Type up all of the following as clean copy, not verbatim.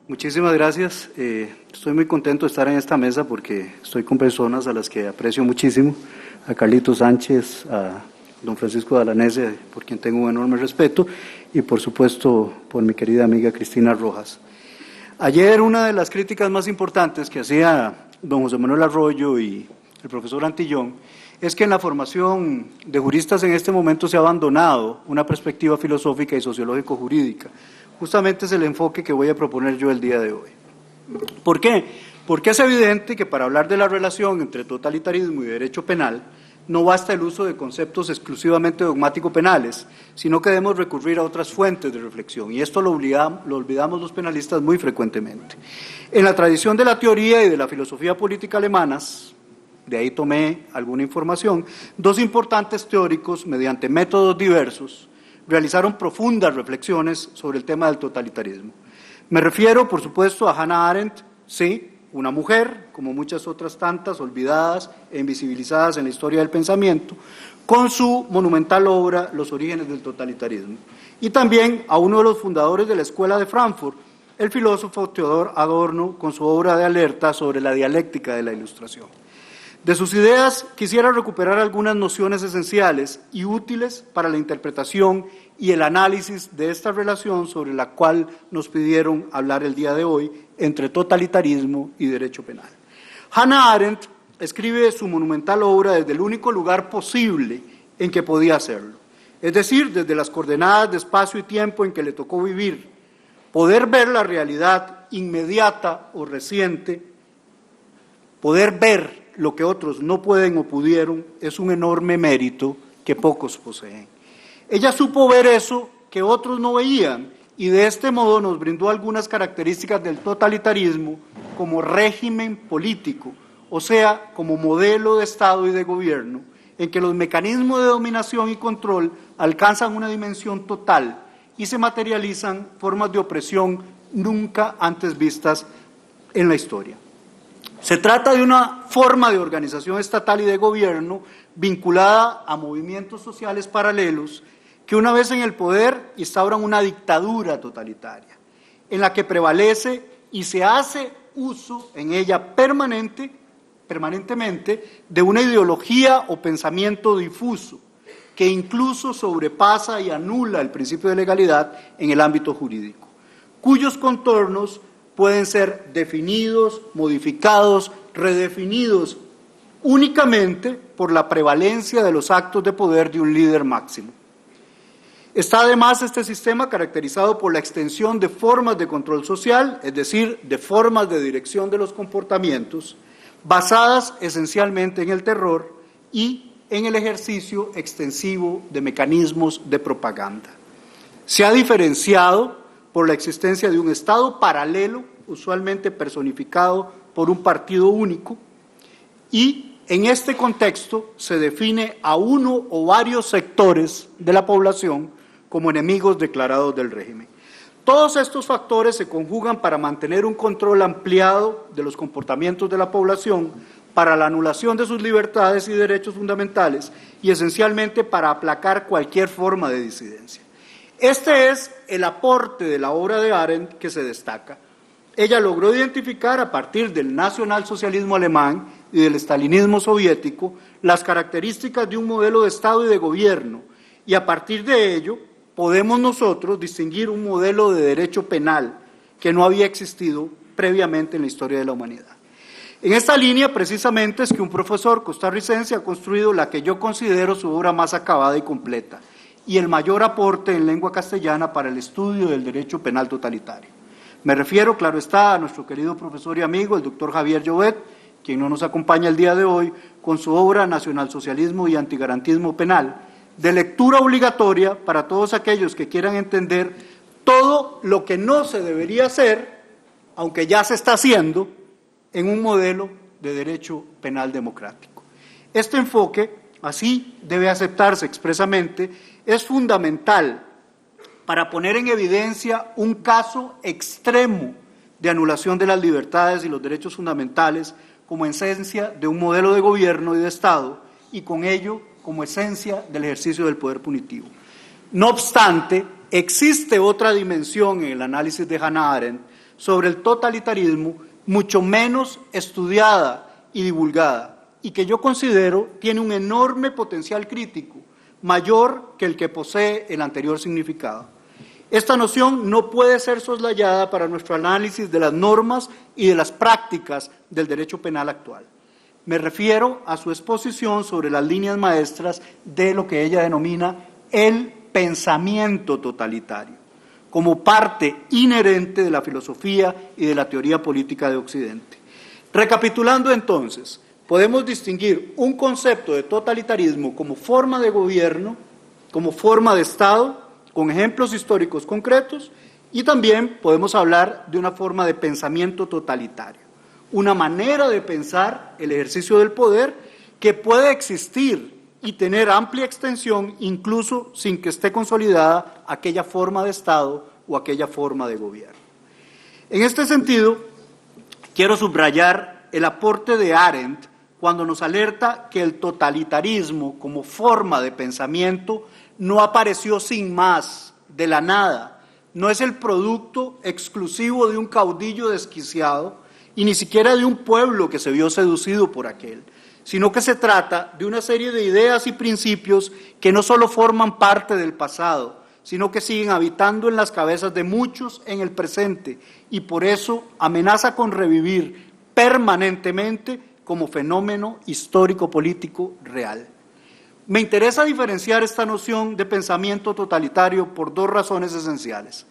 Muchísimas gracias. Estoy muy contento de estar en esta mesa porque estoy con personas a las que aprecio muchísimo, a Carlito Sánchez, a don Francisco Dalanese, por quien tengo un enorme respeto, y por supuesto por mi querida amiga Cristina Rojas. Ayer una de las críticas más importantes que hacía don José Manuel Arroyo y el profesor Antillón es que en la formación de juristas en este momento se ha abandonado una perspectiva filosófica y sociológico-jurídica. Justamente es el enfoque que voy a proponer yo el día de hoy. ¿Por qué? Porque es evidente que para hablar de la relación entre totalitarismo y derecho penal no basta el uso de conceptos exclusivamente dogmático-penales, sino que debemos recurrir a otras fuentes de reflexión, y esto lo olvidamos los penalistas muy frecuentemente. En la tradición de la teoría y de la filosofía política alemanas, de ahí tomé alguna información, dos importantes teóricos, mediante métodos diversos, realizaron profundas reflexiones sobre el tema del totalitarismo. Me refiero, por supuesto, a Hannah Arendt, sí, una mujer, como muchas otras tantas, olvidadas e invisibilizadas en la historia del pensamiento, con su monumental obra Los orígenes del totalitarismo. Y también a uno de los fundadores de la Escuela de Frankfurt, el filósofo Theodor Adorno, con su obra de alerta sobre la dialéctica de la Ilustración. De sus ideas quisiera recuperar algunas nociones esenciales y útiles para la interpretación y el análisis de esta relación sobre la cual nos pidieron hablar el día de hoy entre totalitarismo y derecho penal. Hannah Arendt escribe su monumental obra desde el único lugar posible en que podía hacerlo, es decir, desde las coordenadas de espacio y tiempo en que le tocó vivir. Poder ver la realidad inmediata o reciente, poder ver lo que otros no pueden o pudieron, es un enorme mérito que pocos poseen. Ella supo ver eso que otros no veían y de este modo nos brindó algunas características del totalitarismo como régimen político, o sea, como modelo de Estado y de gobierno, en que los mecanismos de dominación y control alcanzan una dimensión total y se materializan formas de opresión nunca antes vistas en la historia. Se trata de una forma de organización estatal y de gobierno vinculada a movimientos sociales paralelos que una vez en el poder instauran una dictadura totalitaria, en la que prevalece y se hace uso en ella permanentemente de una ideología o pensamiento difuso que incluso sobrepasa y anula el principio de legalidad en el ámbito jurídico, cuyos contornos pueden ser definidos, modificados, redefinidos únicamente por la prevalencia de los actos de poder de un líder máximo. Está además este sistema caracterizado por la extensión de formas de control social, es decir, de formas de dirección de los comportamientos, basadas esencialmente en el terror y en el ejercicio extensivo de mecanismos de propaganda. Se ha diferenciado por la existencia de un Estado paralelo, usualmente personificado por un partido único, y en este contexto se define a uno o varios sectores de la población como enemigos declarados del régimen. Todos estos factores se conjugan para mantener un control ampliado de los comportamientos de la población, para la anulación de sus libertades y derechos fundamentales y esencialmente para aplacar cualquier forma de disidencia. Este es el aporte de la obra de Arendt que se destaca. Ella logró identificar a partir del nacionalsocialismo alemán y del estalinismo soviético las características de un modelo de Estado y de gobierno, y a partir de ello podemos nosotros distinguir un modelo de derecho penal que no había existido previamente en la historia de la humanidad. En esta línea precisamente es que un profesor costarricense ha construido la que yo considero su obra más acabada y completa, y el mayor aporte en lengua castellana para el estudio del derecho penal totalitario. Me refiero, claro está, a nuestro querido profesor y amigo, el doctor Javier Llobet, quien no nos acompaña el día de hoy, con su obra Nacionalsocialismo y Antigarantismo Penal, de lectura obligatoria para todos aquellos que quieran entender todo lo que no se debería hacer, aunque ya se está haciendo, en un modelo de derecho penal democrático. Este enfoque, así debe aceptarse expresamente, es fundamental para poner en evidencia un caso extremo de anulación de las libertades y los derechos fundamentales como esencia de un modelo de gobierno y de Estado, y con ello como esencia del ejercicio del poder punitivo. No obstante, existe otra dimensión en el análisis de Hannah Arendt sobre el totalitarismo, mucho menos estudiada y divulgada, y que yo considero tiene un enorme potencial crítico, mayor que el que posee el anterior significado. Esta noción no puede ser soslayada para nuestro análisis de las normas y de las prácticas del derecho penal actual. Me refiero a su exposición sobre las líneas maestras de lo que ella denomina el pensamiento totalitario, como parte inherente de la filosofía y de la teoría política de Occidente. Recapitulando entonces, podemos distinguir un concepto de totalitarismo como forma de gobierno, como forma de Estado, con ejemplos históricos concretos, y también podemos hablar de una forma de pensamiento totalitario, una manera de pensar el ejercicio del poder que puede existir y tener amplia extensión incluso sin que esté consolidada aquella forma de Estado o aquella forma de gobierno. En este sentido, quiero subrayar el aporte de Arendt cuando nos alerta que el totalitarismo como forma de pensamiento no apareció sin más, de la nada, no es el producto exclusivo de un caudillo desquiciado y ni siquiera de un pueblo que se vio seducido por aquel, sino que se trata de una serie de ideas y principios que no solo forman parte del pasado, sino que siguen habitando en las cabezas de muchos en el presente y por eso amenaza con revivir permanentemente como fenómeno histórico-político real. Me interesa diferenciar esta noción de pensamiento totalitario por dos razones esenciales.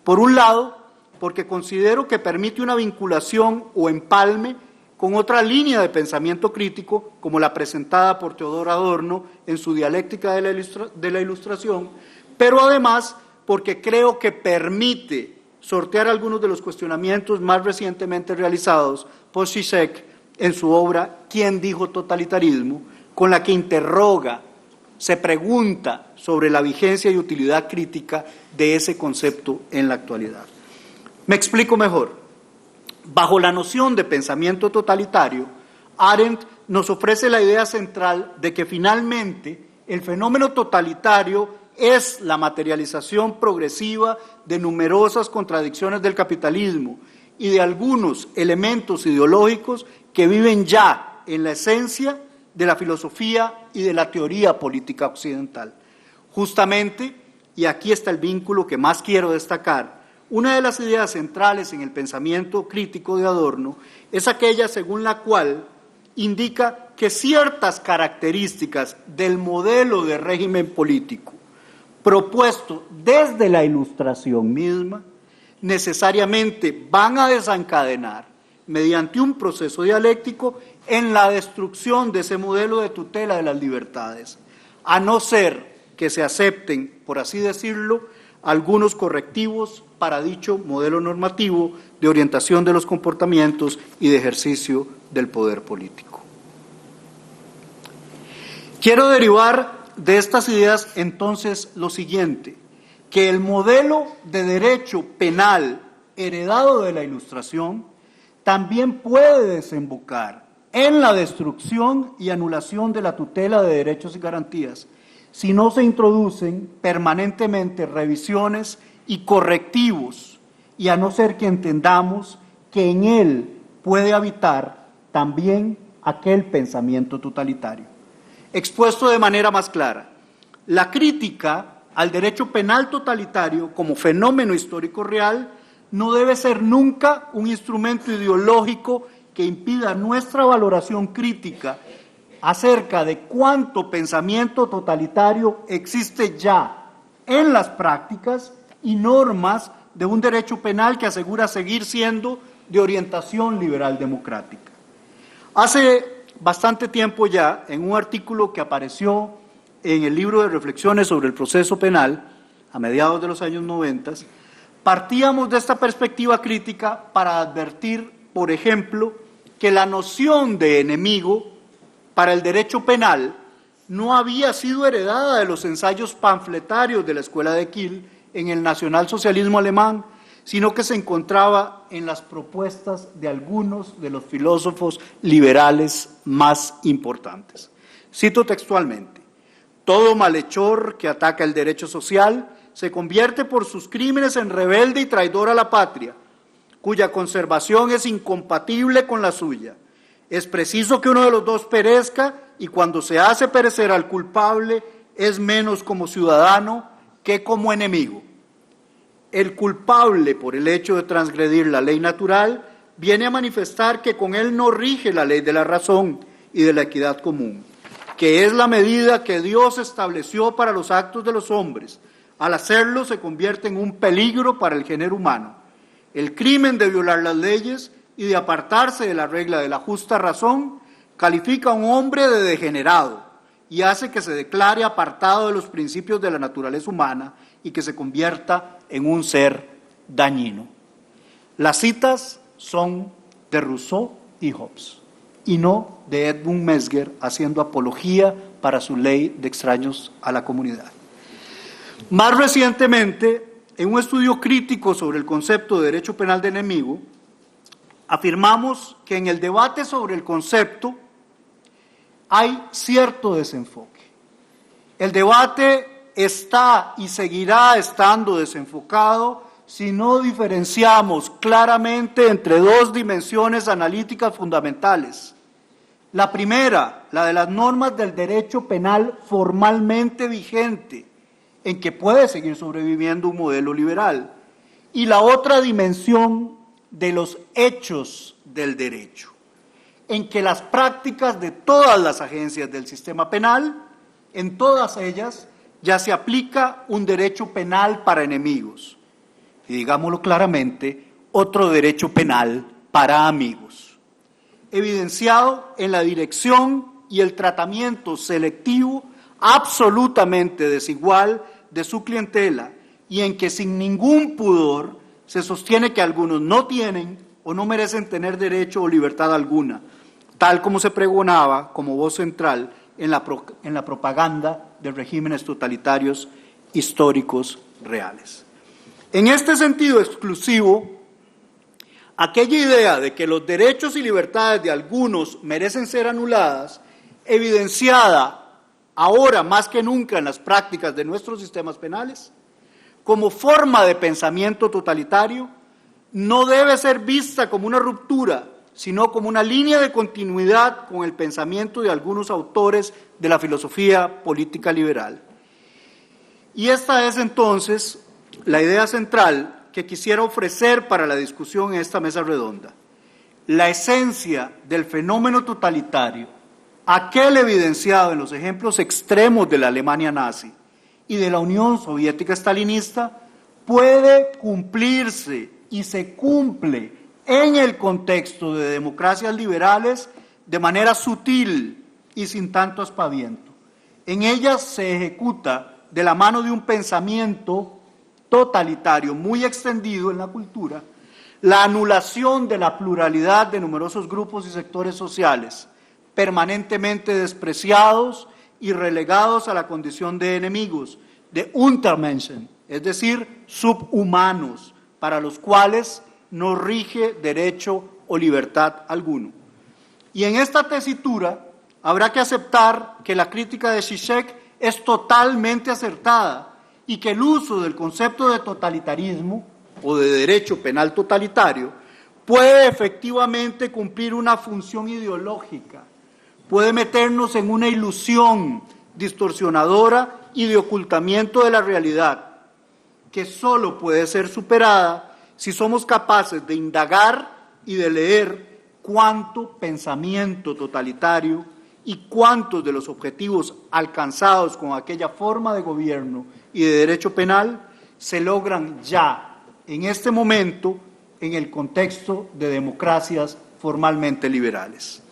Por un lado, porque considero que permite una vinculación o empalme con otra línea de pensamiento crítico, como la presentada por Theodor Adorno en su dialéctica de la Ilustración, pero además porque creo que permite sortear algunos de los cuestionamientos más recientemente realizados por Zizek en su obra ¿Quién dijo totalitarismo?, con la que interroga, se pregunta sobre la vigencia y utilidad crítica de ese concepto en la actualidad. Me explico mejor. Bajo la noción de pensamiento totalitario, Arendt nos ofrece la idea central de que finalmente el fenómeno totalitario es la materialización progresiva de numerosas contradicciones del capitalismo y de algunos elementos ideológicos que viven ya en la esencia de la filosofía y de la teoría política occidental. Justamente, y aquí está el vínculo que más quiero destacar, una de las ideas centrales en el pensamiento crítico de Adorno es aquella según la cual indica que ciertas características del modelo de régimen político propuesto desde la Ilustración misma necesariamente van a desencadenar mediante un proceso dialéctico en la destrucción de ese modelo de tutela de las libertades, a no ser que se acepten, por así decirlo, algunos correctivos para dicho modelo normativo de orientación de los comportamientos y de ejercicio del poder político. Quiero derivar de estas ideas entonces lo siguiente, que el modelo de derecho penal heredado de la Ilustración también puede desembocar en la destrucción y anulación de la tutela de derechos y garantías si no se introducen permanentemente revisiones y correctivos, y a no ser que entendamos que en él puede habitar también aquel pensamiento totalitario. Expuesto de manera más clara, la crítica al derecho penal totalitario como fenómeno histórico real no debe ser nunca un instrumento ideológico que impida nuestra valoración crítica acerca de cuánto pensamiento totalitario existe ya en las prácticas y normas de un derecho penal que asegura seguir siendo de orientación liberal democrática. Hace bastante tiempo ya, en un artículo que apareció en el libro de reflexiones sobre el proceso penal, a mediados de los años 90, partíamos de esta perspectiva crítica para advertir, por ejemplo, que la noción de enemigo para el derecho penal no había sido heredada de los ensayos panfletarios de la Escuela de Kiel en el nacionalsocialismo alemán, sino que se encontraba en las propuestas de algunos de los filósofos liberales más importantes. Cito textualmente: todo malhechor que ataca el derecho social se convierte por sus crímenes en rebelde y traidor a la patria. cuya conservación es incompatible con la suya. Es preciso que uno de los dos perezca, y cuando se hace perecer al culpable, es menos como ciudadano que como enemigo. El culpable, por el hecho de transgredir la ley natural, viene a manifestar que con él no rige la ley de la razón y de la equidad común, que es la medida que Dios estableció para los actos de los hombres. Al hacerlo se convierte en un peligro para el género humano. El crimen de violar las leyes y de apartarse de la regla de la justa razón califica a un hombre de degenerado y hace que se declare apartado de los principios de la naturaleza humana y que se convierta en un ser dañino. Las citas son de Rousseau y Hobbes, y no de Edmund Mesger haciendo apología para su ley de extraños a la comunidad. Más recientemente, en un estudio crítico sobre el concepto de derecho penal de enemigo, afirmamos que en el debate sobre el concepto hay cierto desenfoque. El debate está y seguirá estando desenfocado si no diferenciamos claramente entre dos dimensiones analíticas fundamentales. La primera, la de las normas del derecho penal formalmente vigente, en que puede seguir sobreviviendo un modelo liberal, y la otra dimensión de los hechos del derecho, en que las prácticas de todas las agencias del sistema penal, en todas ellas, ya se aplica un derecho penal para enemigos, y digámoslo claramente, otro derecho penal para amigos, evidenciado en la dirección y el tratamiento selectivo absolutamente desigual de su clientela, y en que sin ningún pudor se sostiene que algunos no tienen o no merecen tener derecho o libertad alguna, tal como se pregonaba como voz central en la propaganda de regímenes totalitarios históricos reales. En este sentido exclusivo, aquella idea de que los derechos y libertades de algunos merecen ser anuladas, evidenciada ahora más que nunca en las prácticas de nuestros sistemas penales, como forma de pensamiento totalitario, no debe ser vista como una ruptura, sino como una línea de continuidad con el pensamiento de algunos autores de la filosofía política liberal. Y esta es entonces la idea central que quisiera ofrecer para la discusión en esta mesa redonda. La esencia del fenómeno totalitario, aquel evidenciado en los ejemplos extremos de la Alemania nazi y de la Unión Soviética stalinista, puede cumplirse y se cumple en el contexto de democracias liberales de manera sutil y sin tanto aspaviento. En ellas se ejecuta de la mano de un pensamiento totalitario muy extendido en la cultura, la anulación de la pluralidad de numerosos grupos y sectores sociales, permanentemente despreciados y relegados a la condición de enemigos, de Untermenschen, es decir, subhumanos, para los cuales no rige derecho o libertad alguno. Y en esta tesitura habrá que aceptar que la crítica de Zizek es totalmente acertada y que el uso del concepto de totalitarismo o de derecho penal totalitario puede efectivamente cumplir una función ideológica, puede meternos en una ilusión distorsionadora y de ocultamiento de la realidad, que solo puede ser superada si somos capaces de indagar y de leer cuánto pensamiento totalitario y cuántos de los objetivos alcanzados con aquella forma de gobierno y de derecho penal se logran ya, en este momento, en el contexto de democracias formalmente liberales.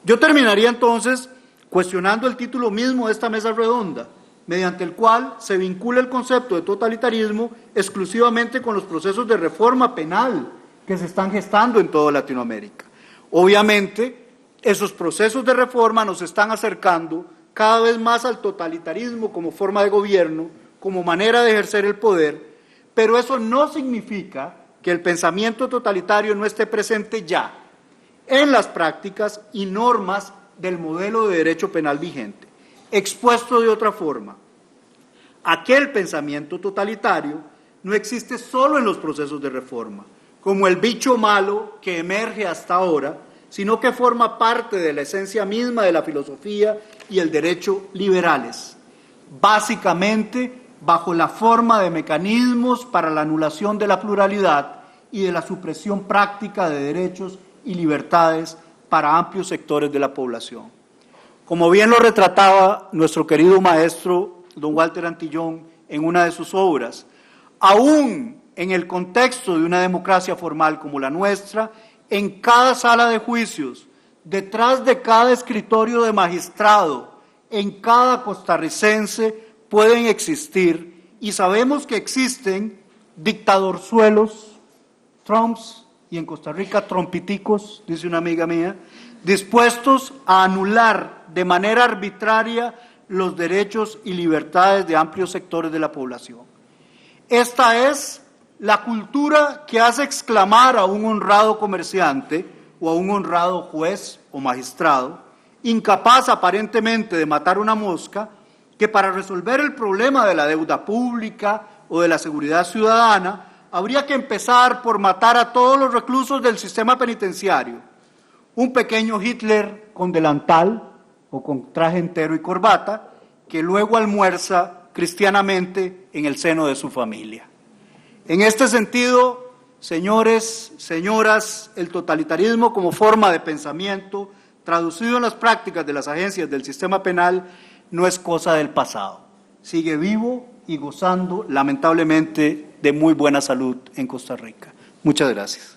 Yo terminaría entonces cuestionando el título mismo de esta mesa redonda, mediante el cual se vincula el concepto de totalitarismo exclusivamente con los procesos de reforma penal que se están gestando en toda Latinoamérica. Obviamente, esos procesos de reforma nos están acercando cada vez más al totalitarismo como forma de gobierno, como manera de ejercer el poder, pero eso no significa que el pensamiento totalitario no esté presente ya en las prácticas y normas del modelo de derecho penal vigente. Expuesto de otra forma, aquel pensamiento totalitario no existe solo en los procesos de reforma, como el bicho malo que emerge hasta ahora, sino que forma parte de la esencia misma de la filosofía y el derecho liberales, básicamente bajo la forma de mecanismos para la anulación de la pluralidad y de la supresión práctica de derechos y libertades para amplios sectores de la población. Como bien lo retrataba nuestro querido maestro don Walter Antillón en una de sus obras, aún en el contexto de una democracia formal como la nuestra, en cada sala de juicios, detrás de cada escritorio de magistrado, en cada costarricense pueden existir, y sabemos que existen, dictadorzuelos, Trumps, y en Costa Rica trompiticos, dice una amiga mía, dispuestos a anular de manera arbitraria los derechos y libertades de amplios sectores de la población. Esta es la cultura que hace exclamar a un honrado comerciante o a un honrado juez o magistrado, incapaz aparentemente de matar una mosca, que para resolver el problema de la deuda pública o de la seguridad ciudadana, habría que empezar por matar a todos los reclusos del sistema penitenciario. Un pequeño Hitler con delantal o con traje entero y corbata, que luego almuerza cristianamente en el seno de su familia. En este sentido, señores, señoras, el totalitarismo como forma de pensamiento, traducido en las prácticas de las agencias del sistema penal, no es cosa del pasado. Sigue vivo y gozando, lamentablemente, de muy buena salud en Costa Rica. Muchas gracias.